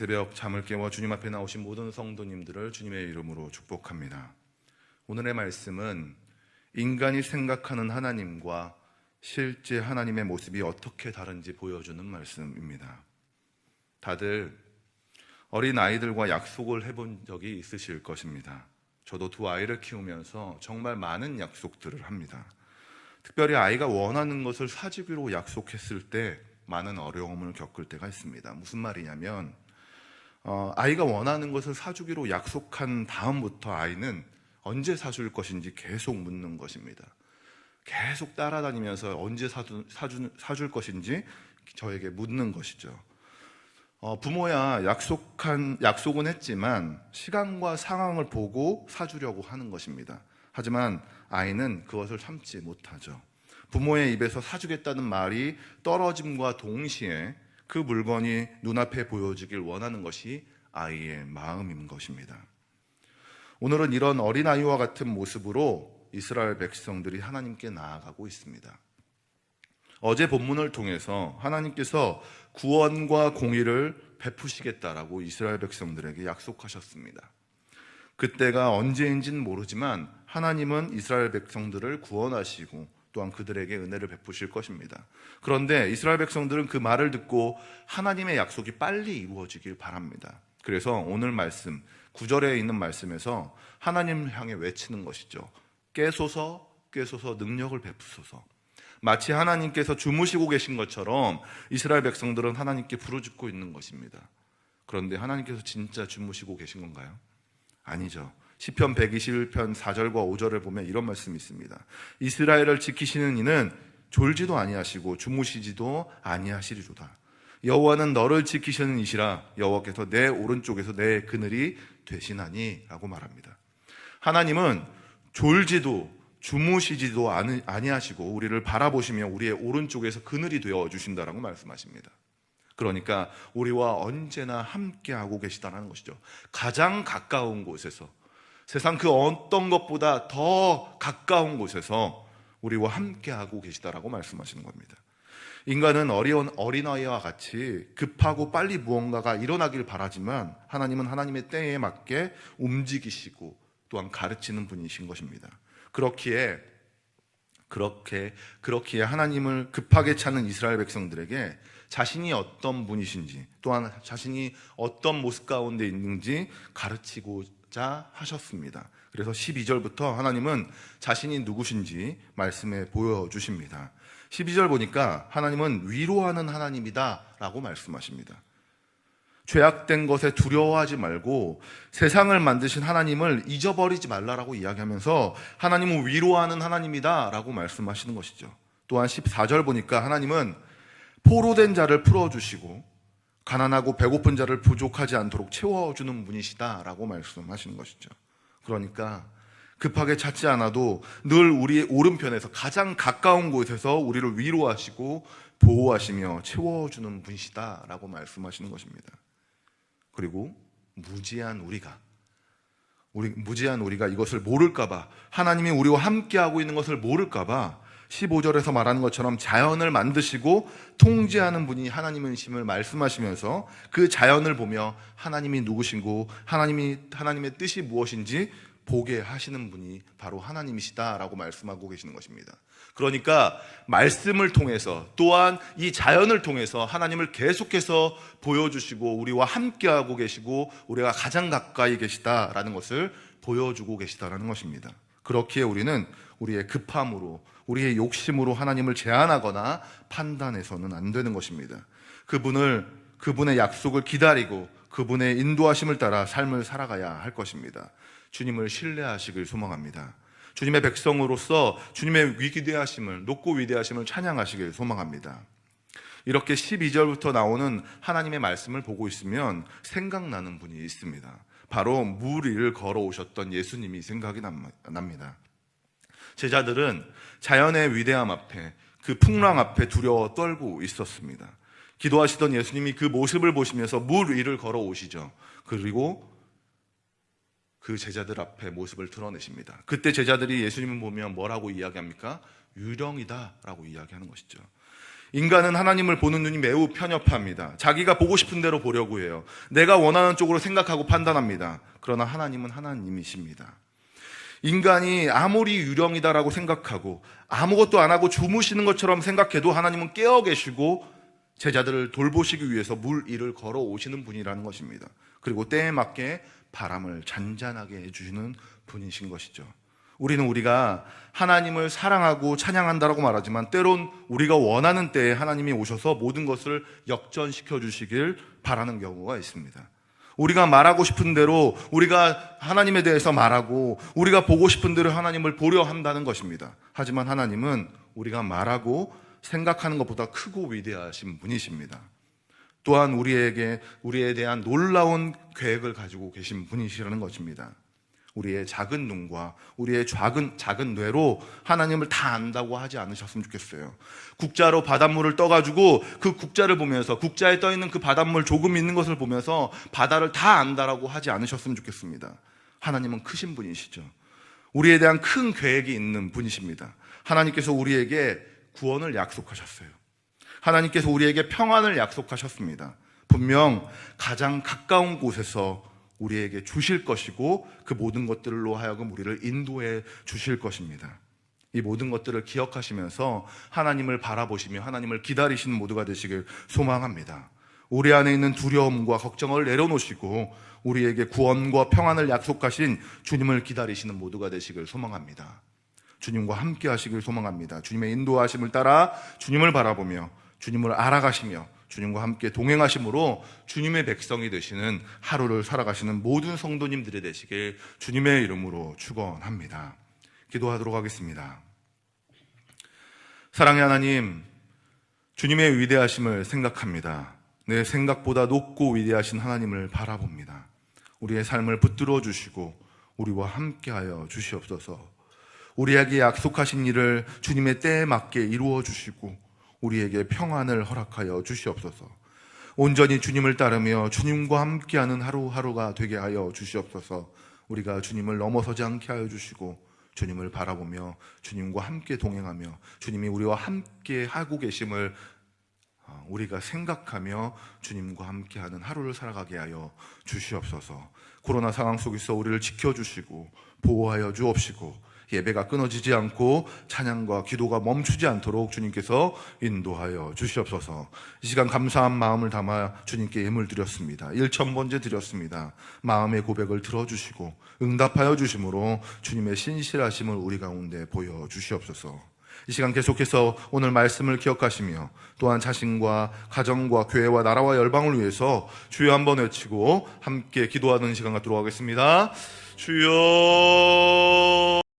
새벽 잠을 깨워 주님 앞에 나오신 모든 성도님들을 주님의 이름으로 축복합니다. 오늘의 말씀은 인간이 생각하는 하나님과 실제 하나님의 모습이 어떻게 다른지 보여주는 말씀입니다. 다들 어린 아이들과 약속을 해본 적이 있으실 것입니다. 저도 두 아이를 키우면서 정말 많은 약속들을 합니다. 특별히 아이가 원하는 것을 사주기로 약속했을 때 많은 어려움을 겪을 때가 있습니다. 무슨 말이냐면 아이가 원하는 것을 사주기로 약속한 다음부터 아이는 언제 사줄 것인지 계속 묻는 것입니다. 계속 따라다니면서 언제 사줄 것인지 저에게 묻는 것이죠. 부모야 약속은 했지만 시간과 상황을 보고 사주려고 하는 것입니다. 하지만 아이는 그것을 참지 못하죠. 부모의 입에서 사주겠다는 말이 떨어짐과 동시에 그 물건이 눈앞에 보여지길 원하는 것이 아이의 마음인 것입니다. 오늘은 이런 어린아이와 같은 모습으로 이스라엘 백성들이 하나님께 나아가고 있습니다. 어제 본문을 통해서 하나님께서 구원과 공의를 베푸시겠다라고 이스라엘 백성들에게 약속하셨습니다. 그때가 언제인지는 모르지만 하나님은 이스라엘 백성들을 구원하시고 또한 그들에게 은혜를 베푸실 것입니다. 그런데 이스라엘 백성들은 그 말을 듣고 하나님의 약속이 빨리 이루어지길 바랍니다. 그래서 오늘 말씀 9절에 있는 말씀에서 하나님을 향해 외치는 것이죠. 깨소서 깨소서 능력을 베푸소서. 마치 하나님께서 주무시고 계신 것처럼 이스라엘 백성들은 하나님께 부르짖고 있는 것입니다. 그런데 하나님께서 진짜 주무시고 계신 건가요? 아니죠. 시편 121편 4절과 5절을 보면 이런 말씀이 있습니다. 이스라엘을 지키시는 이는 졸지도 아니하시고 주무시지도 아니하시리로다. 여호와는 너를 지키시는 이시라. 여호와께서 내 오른쪽에서 내 그늘이 되시나니 라고 말합니다. 하나님은 졸지도 주무시지도 아니하시고 우리를 바라보시며 우리의 오른쪽에서 그늘이 되어주신다라고 말씀하십니다. 그러니까 우리와 언제나 함께하고 계시다는 것이죠. 가장 가까운 곳에서, 세상 그 어떤 것보다 더 가까운 곳에서 우리와 함께하고 계시다라고 말씀하시는 겁니다. 인간은 어린아이와 같이 급하고 빨리 무언가가 일어나길 바라지만 하나님은 하나님의 때에 맞게 움직이시고 또한 가르치는 분이신 것입니다. 그렇기에 하나님을 급하게 찾는 이스라엘 백성들에게 자신이 어떤 분이신지 또한 자신이 어떤 모습 가운데 있는지 가르치고자 하셨습니다. 그래서 12절부터 하나님은 자신이 누구신지 말씀해 보여주십니다. 12절 보니까 하나님은 위로하는 하나님이다 라고 말씀하십니다. 죄악된 것에 두려워하지 말고 세상을 만드신 하나님을 잊어버리지 말라라고 이야기하면서 하나님은 위로하는 하나님이다 라고 말씀하시는 것이죠. 또한 14절 보니까 하나님은 포로된 자를 풀어주시고 가난하고 배고픈 자를 부족하지 않도록 채워주는 분이시다 라고 말씀하시는 것이죠. 그러니까 급하게 찾지 않아도 늘 우리의 오른편에서 가장 가까운 곳에서 우리를 위로하시고 보호하시며 채워주는 분이시다 라고 말씀하시는 것입니다. 그리고 무지한 우리가 이것을 모를까봐, 하나님이 우리와 함께하고 있는 것을 모를까봐 15절에서 말하는 것처럼 자연을 만드시고 통제하는 분이 하나님이심을 말씀하시면서 그 자연을 보며 하나님이 누구신고 하나님의 뜻이 무엇인지 보게 하시는 분이 바로 하나님이시다라고 말씀하고 계시는 것입니다. 그러니까 말씀을 통해서 또한 이 자연을 통해서 하나님을 계속해서 보여주시고 우리와 함께하고 계시고 우리가 가장 가까이 계시다라는 것을 보여주고 계시다라는 것입니다. 그렇기에 우리는 우리의 급함으로 우리의 욕심으로 하나님을 제한하거나 판단해서는 안 되는 것입니다. 그분의 약속을 기다리고 그분의 인도하심을 따라 삶을 살아가야 할 것입니다. 주님을 신뢰하시길 소망합니다. 주님의 백성으로서 주님의 높고 위대하심을 찬양하시길 소망합니다. 이렇게 12절부터 나오는 하나님의 말씀을 보고 있으면 생각나는 분이 있습니다. 바로 물 위를 걸어오셨던 예수님이 생각이 납니다. 제자들은 자연의 위대함 앞에, 그 풍랑 앞에 두려워 떨고 있었습니다. 기도하시던 예수님이 그 모습을 보시면서 물 위를 걸어오시죠. 그리고 그 제자들 앞에 모습을 드러내십니다. 그때 제자들이 예수님을 보면 뭐라고 이야기합니까? 유령이다 라고 이야기하는 것이죠. 인간은 하나님을 보는 눈이 매우 편협합니다. 자기가 보고 싶은 대로 보려고 해요. 내가 원하는 쪽으로 생각하고 판단합니다. 그러나 하나님은 하나님이십니다. 인간이 아무리 유령이다라고 생각하고 아무것도 안 하고 주무시는 것처럼 생각해도 하나님은 깨어 계시고 제자들을 돌보시기 위해서 물 위를 걸어오시는 분이라는 것입니다. 그리고 때에 맞게 바람을 잔잔하게 해주시는 분이신 것이죠. 우리가 하나님을 사랑하고 찬양한다라고 말하지만 때론 우리가 원하는 때에 하나님이 오셔서 모든 것을 역전시켜 주시길 바라는 경우가 있습니다. 우리가 말하고 싶은 대로 우리가 하나님에 대해서 말하고 우리가 보고 싶은 대로 하나님을 보려 한다는 것입니다. 하지만 하나님은 우리가 말하고 생각하는 것보다 크고 위대하신 분이십니다. 또한 우리에 대한 놀라운 계획을 가지고 계신 분이시라는 것입니다. 우리의 작은 눈과 우리의 작은 뇌로 하나님을 다 안다고 하지 않으셨으면 좋겠어요. 국자로 바닷물을 떠가지고 그 국자를 보면서 국자에 떠있는 그 바닷물 조금 있는 것을 보면서 바다를 다 안다라고 하지 않으셨으면 좋겠습니다. 하나님은 크신 분이시죠. 우리에 대한 큰 계획이 있는 분이십니다. 하나님께서 우리에게 구원을 약속하셨어요. 하나님께서 우리에게 평안을 약속하셨습니다. 분명 가장 가까운 곳에서 우리에게 주실 것이고 그 모든 것들로 하여금 우리를 인도해 주실 것입니다. 이 모든 것들을 기억하시면서 하나님을 바라보시며 하나님을 기다리시는 모두가 되시길 소망합니다. 우리 안에 있는 두려움과 걱정을 내려놓으시고 우리에게 구원과 평안을 약속하신 주님을 기다리시는 모두가 되시길 소망합니다. 주님과 함께 하시길 소망합니다. 주님의 인도하심을 따라 주님을 바라보며 주님을 알아가시며 주님과 함께 동행하심으로 주님의 백성이 되시는 하루를 살아가시는 모든 성도님들이 되시길 주님의 이름으로 축원합니다. 기도하도록 하겠습니다. 사랑의 하나님, 주님의 위대하심을 생각합니다. 내 생각보다 높고 위대하신 하나님을 바라봅니다. 우리의 삶을 붙들어 주시고 우리와 함께하여 주시옵소서. 우리에게 약속하신 일을 주님의 때에 맞게 이루어 주시고 우리에게 평안을 허락하여 주시옵소서. 온전히 주님을 따르며 주님과 함께하는 하루하루가 되게 하여 주시옵소서. 우리가 주님을 넘어서지 않게 하여 주시고 주님을 바라보며 주님과 함께 동행하며 주님이 우리와 함께 하고 계심을 우리가 생각하며 주님과 함께하는 하루를 살아가게 하여 주시옵소서. 코로나 상황 속에서 우리를 지켜주시고 보호하여 주옵시고 예배가 끊어지지 않고 찬양과 기도가 멈추지 않도록 주님께서 인도하여 주시옵소서. 이 시간 감사한 마음을 담아 주님께 예물 드렸습니다. 1,000번째 드렸습니다. 마음의 고백을 들어주시고 응답하여 주심으로 주님의 신실하심을 우리 가운데 보여주시옵소서. 이 시간 계속해서 오늘 말씀을 기억하시며 또한 자신과 가정과 교회와 나라와 열방을 위해서 주여 한번 외치고 함께 기도하는 시간 갖도록 하겠습니다. 주여